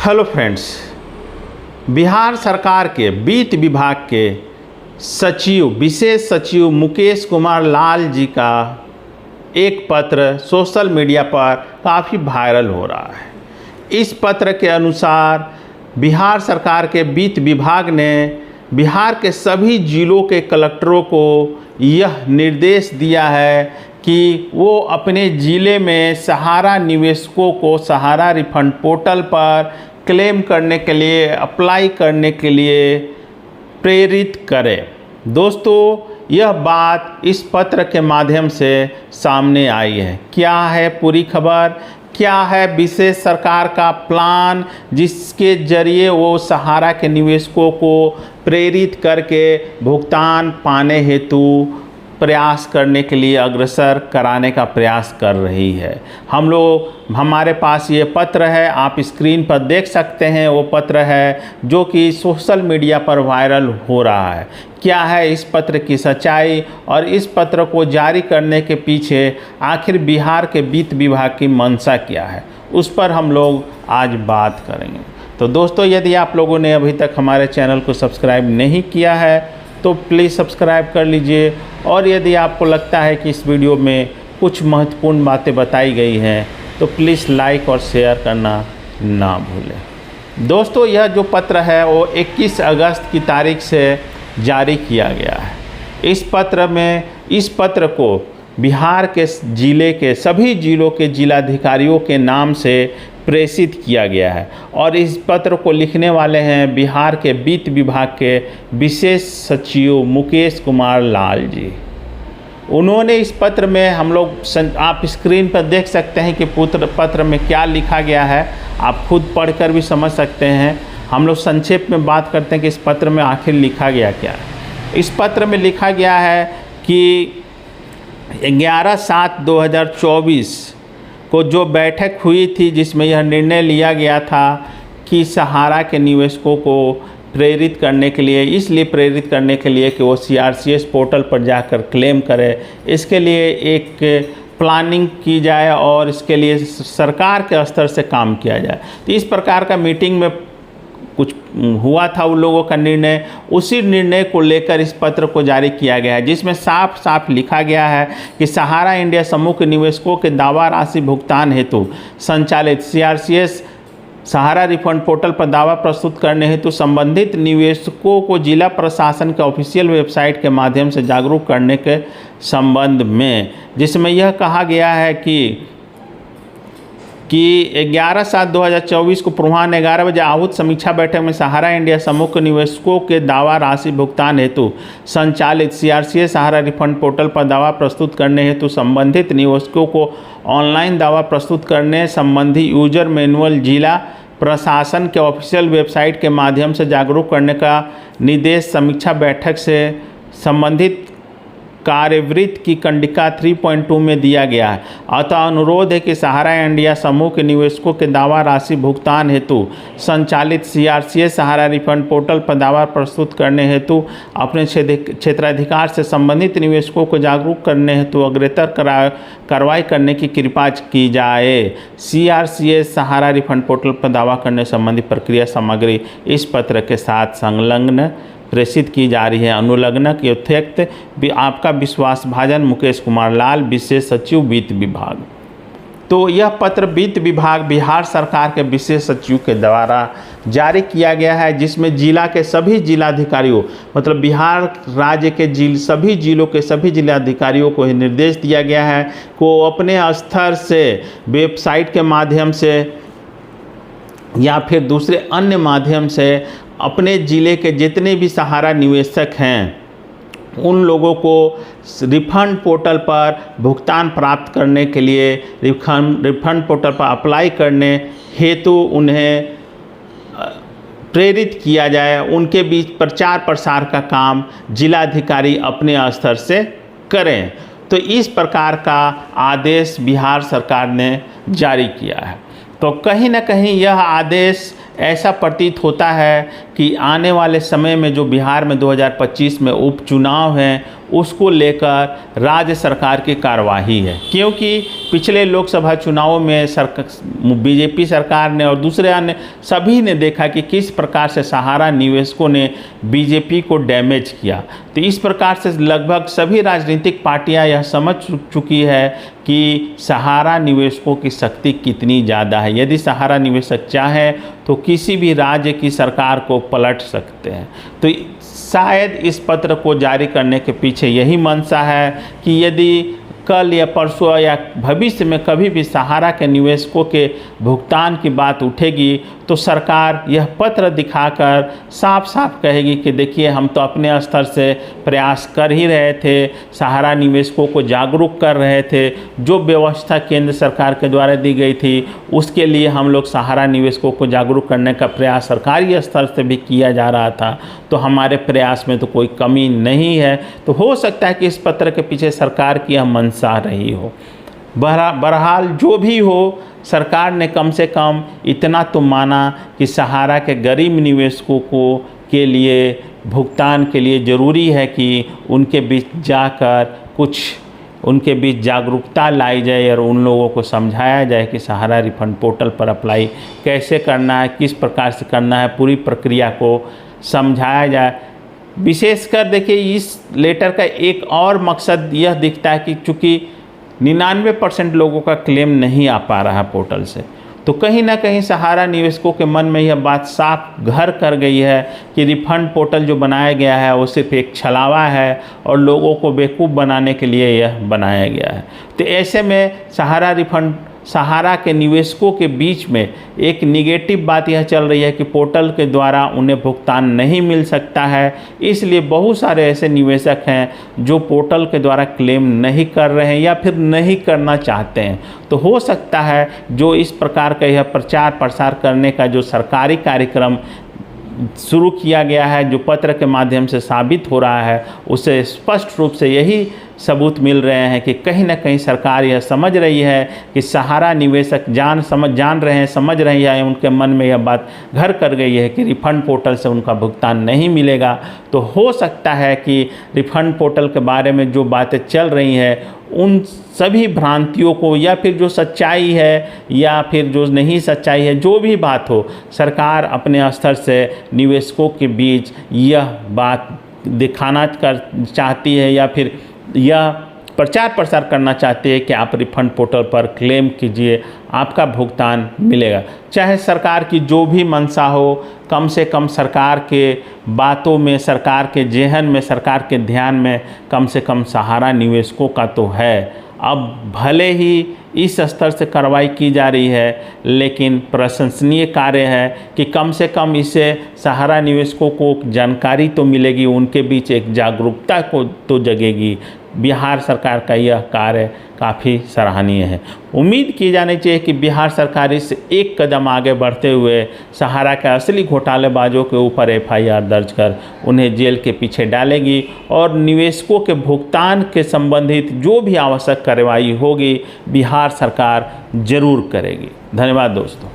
Hello friends, Bihar सरकार के वित्त विभाग के सचिव विशेष सचिव मुकेश कुमार लाल जी का एक पत्र सोशल मीडिया पर काफ़ी वायरल हो रहा है। इस पत्र के अनुसार बिहार सरकार के वित्त विभाग ने बिहार के सभी जिलों के कलेक्टरों को यह निर्देश दिया है कि वो अपने ज़िले में सहारा निवेशकों को सहारा रिफंड पोर्टल पर क्लेम करने के लिए अप्लाई करने के लिए प्रेरित करें। दोस्तों, यह बात इस पत्र के माध्यम से सामने आई है। क्या है पूरी खबर, क्या है विशेष सरकार का प्लान जिसके जरिए वो सहारा के निवेशकों को प्रेरित करके भुगतान पाने हेतु प्रयास करने के लिए अग्रसर कराने का प्रयास कर रही है। हमारे पास ये पत्र है, आप स्क्रीन पर देख सकते हैं। वो पत्र है जो कि सोशल मीडिया पर वायरल हो रहा है। क्या है इस पत्र की सच्चाई और इस पत्र को जारी करने के पीछे आखिर बिहार के वित्त विभाग की मंशा क्या है, उस पर हम लोग आज बात करेंगे। तो दोस्तों, यदि आप लोगों ने अभी तक हमारे चैनल को सब्सक्राइब नहीं किया है तो प्लीज़ सब्सक्राइब कर लीजिए, और यदि आपको लगता है कि इस वीडियो में कुछ महत्वपूर्ण बातें बताई गई हैं तो प्लीज़ लाइक और शेयर करना ना भूलें। दोस्तों, यह जो पत्र है वो 21 अगस्त की तारीख से जारी किया गया है। इस पत्र को बिहार के सभी जिलों के जिलाधिकारियों के नाम से प्रेषित किया गया है, और इस पत्र को लिखने वाले हैं बिहार के वित्त विभाग के विशेष सचिव मुकेश कुमार लाल जी। उन्होंने इस पत्र में आप स्क्रीन पर देख सकते हैं कि पत्र में क्या लिखा गया है। आप खुद पढ़कर भी समझ सकते हैं। हम लोग संक्षेप में बात करते हैं कि इस पत्र में आखिर लिखा गया क्या है। इस पत्र में लिखा गया है कि 11/7/2024 को जो बैठक हुई थी जिसमें यह निर्णय लिया गया था कि सहारा के निवेशकों को प्रेरित करने के लिए कि वो CRCS पोर्टल पर जाकर क्लेम करें, इसके लिए एक प्लानिंग की जाए और इसके लिए सरकार के स्तर से काम किया जाए। तो इस प्रकार का मीटिंग में कुछ हुआ था उन लोगों का निर्णय। उसी निर्णय को लेकर इस पत्र को जारी किया गया है, जिसमें साफ साफ लिखा गया है कि सहारा इंडिया समूह के निवेशकों के दावा राशि भुगतान हेतु संचालित CRCS सहारा रिफंड पोर्टल पर दावा प्रस्तुत करने हेतु संबंधित निवेशकों को जिला प्रशासन के ऑफिशियल वेबसाइट के माध्यम से जागरूक करने के संबंध में, जिसमें यह कहा गया है कि 11/7/2024 को पूर्वाह्न 11 बजे आहूत समीक्षा बैठक में सहारा इंडिया समूह के निवेशकों के दावा राशि भुगतान हेतु संचालित CRCS सहारा रिफंड पोर्टल पर दावा प्रस्तुत करने हेतु संबंधित निवेशकों को ऑनलाइन दावा प्रस्तुत करने संबंधी यूजर मैनुअल जिला प्रशासन के ऑफिशियल वेबसाइट के माध्यम से जागरूक करने का निर्देश समीक्षा बैठक से संबंधित कार्यवृत्त की कंडिका 3.2 में दिया गया है। अतः अनुरोध है कि सहारा इंडिया समूह के निवेशकों के दावा राशि भुगतान हेतु संचालित CRCS सहारा रिफंड पोर्टल पर दावा प्रस्तुत करने हेतु अपने क्षेत्राधिकार से संबंधित निवेशकों को जागरूक करने हेतु अग्रतर कार्रवाई करने की कृपा की जाए। CRCS सहारा रिफंड पोर्टल पर दावा करने संबंधी प्रक्रिया सामग्री इस पत्र के साथ संलग्न प्रेषित की जा रही है। अनुलग्नक यथोक्त आपका विश्वासभाजन मुकेश कुमार लाल, विशेष सचिव वित्त विभाग। तो यह पत्र वित्त विभाग बिहार सरकार के विशेष सचिव के द्वारा जारी किया गया है, जिसमें जिला के सभी जिलाधिकारियों मतलब बिहार राज्य के सभी जिलों के सभी जिलाधिकारियों को निर्देश दिया गया है को अपने स्तर से वेबसाइट के माध्यम से या फिर दूसरे अन्य माध्यम से अपने ज़िले के जितने भी सहारा निवेशक हैं उन लोगों को रिफंड पोर्टल पर भुगतान प्राप्त करने के लिए रिफंड पोर्टल पर अप्लाई करने हेतु उन्हें प्रेरित किया जाए। उनके बीच प्रचार प्रसार का काम जिलाधिकारी अपने स्तर से करें। तो इस प्रकार का आदेश बिहार सरकार ने जारी किया है। तो कहीं ना कहीं यह आदेश ऐसा प्रतीत होता है कि आने वाले समय में जो बिहार में 2025 में उपचुनाव हैं उसको लेकर राज्य सरकार की कार्यवाही है, क्योंकि पिछले लोकसभा चुनावों में बीजेपी सरकार ने और दूसरे अन्य सभी ने देखा कि किस प्रकार से सहारा निवेशकों ने बीजेपी को डैमेज किया। तो इस प्रकार से लगभग सभी राजनीतिक पार्टियां यह समझ चुकी है कि सहारा निवेशकों की शक्ति कितनी ज़्यादा है। यदि सहारा निवेशक चाहे तो किसी भी राज्य की सरकार को पलट सकते हैं। तो शायद इस पत्र को जारी करने के पीछे यही मंशा है कि यदि कल या परसों या भविष्य में कभी भी सहारा के निवेशकों के भुगतान की बात उठेगी तो सरकार यह पत्र दिखाकर साफ साफ कहेगी कि देखिए हम तो अपने स्तर से प्रयास कर ही रहे थे, सहारा निवेशकों को जागरूक कर रहे थे, जो व्यवस्था केंद्र सरकार के द्वारा दी गई थी उसके लिए हम लोग सहारा निवेशकों को जागरूक करने का प्रयास सरकारी स्तर से भी किया जा रहा था, तो हमारे प्रयास में तो कोई कमी नहीं है। तो हो सकता है कि इस पत्र के पीछे सरकार की यह मंशा रही हो। बहरहाल जो भी हो, सरकार ने कम से कम इतना तो माना कि सहारा के गरीब निवेशकों को के लिए भुगतान के लिए ज़रूरी है कि उनके बीच जाकर कुछ उनके बीच जागरूकता लाई जाए और उन लोगों को समझाया जाए कि सहारा रिफंड पोर्टल पर अप्लाई कैसे करना है, किस प्रकार से करना है, पूरी प्रक्रिया को समझाया जाए। विशेषकर देखिए इस लेटर का एक और मकसद यह दिखता है कि चूँकि 99% लोगों का क्लेम नहीं आ पा रहा पोर्टल से, तो कहीं ना कहीं सहारा निवेशकों के मन में यह बात साफ घर कर गई है कि रिफंड पोर्टल जो बनाया गया है वो सिर्फ एक छलावा है और लोगों को बेवकूफ़ बनाने के लिए यह बनाया गया है। तो ऐसे में सहारा के निवेशकों के बीच में एक निगेटिव बात यह चल रही है कि पोर्टल के द्वारा उन्हें भुगतान नहीं मिल सकता है, इसलिए बहुत सारे ऐसे निवेशक हैं जो पोर्टल के द्वारा क्लेम नहीं कर रहे हैं या फिर नहीं करना चाहते हैं। तो हो सकता है जो इस प्रकार का यह प्रचार प्रसार करने का जो सरकारी कार्यक्रम शुरू किया गया है, जो पत्र के माध्यम से साबित हो रहा है, उससे स्पष्ट रूप से यही सबूत मिल रहे हैं कि कहीं ना कहीं सरकार यह समझ रही है कि सहारा निवेशक जान रहे हैं, समझ रही है, उनके मन में यह बात घर कर गई है कि रिफंड पोर्टल से उनका भुगतान नहीं मिलेगा। तो हो सकता है कि रिफंड पोर्टल के बारे में जो बातें चल रही हैं उन सभी भ्रांतियों को या फिर जो सच्चाई है या फिर जो नहीं सच्चाई है, जो भी बात हो, सरकार अपने स्तर से निवेशकों के बीच यह बात दिखाना चाहती है या फिर यह प्रचार प्रसार करना चाहती है कि आप रिफंड पोर्टल पर क्लेम कीजिए, आपका भुगतान मिलेगा। चाहे सरकार की जो भी मंशा हो, कम से कम सरकार के बातों में, सरकार के जेहन में, सरकार के ध्यान में कम से कम सहारा निवेशकों का तो है। अब भले ही इस स्तर से कार्रवाई की जा रही है, लेकिन प्रशंसनीय कार्य है कि कम से कम इससे सहारा निवेशकों को जानकारी तो मिलेगी, उनके बीच एक जागरूकता को तो जगेगी। बिहार सरकार का यह कार्य काफ़ी सराहनीय है। उम्मीद की जानी चाहिए कि बिहार सरकार इस एक कदम आगे बढ़ते हुए सहारा के असली घोटालेबाजों के ऊपर एफआईआर दर्ज कर उन्हें जेल के पीछे डालेगी और निवेशकों के भुगतान के संबंधित जो भी आवश्यक कार्रवाई होगी बिहार सरकार जरूर करेगी। धन्यवाद दोस्तों।